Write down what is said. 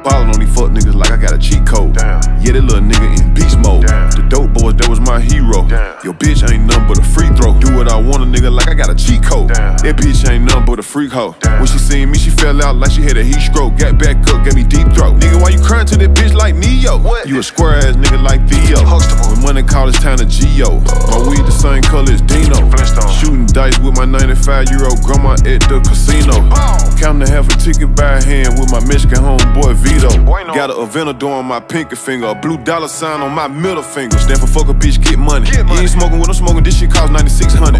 Ballin' on these fuck niggas like I got a cheat code. Damn. Yeah, that little nigga in beast mode. Damn. The dope boys, that was my hero. Damn. Your bitch ain't nothing but a free throw. Do what I want, a nigga, like I got a cheat code. Damn. That bitch ain't nothing but a freak hoe. Damn. When she seen me, she fell out like she had a heat stroke. Got back up, gave me deep throat. Nigga, why you crying to that bitch like Neo? What? You a square ass nigga like Theo. Huxtable. When money call, it's time to Geo. My weed the same color as Dino. Flintstone. Shooting dice with my 95-year-old grandma at the casino. Counting half a ticket by hand with my Michigan homeboy Vito. Bueno. Got a Aventador on my pinky finger, a blue dollar sign on my middle finger. Stand for fuck a bitch, get money. Get money. You ain't smoking what I'm smoking, this shit cost $9,600.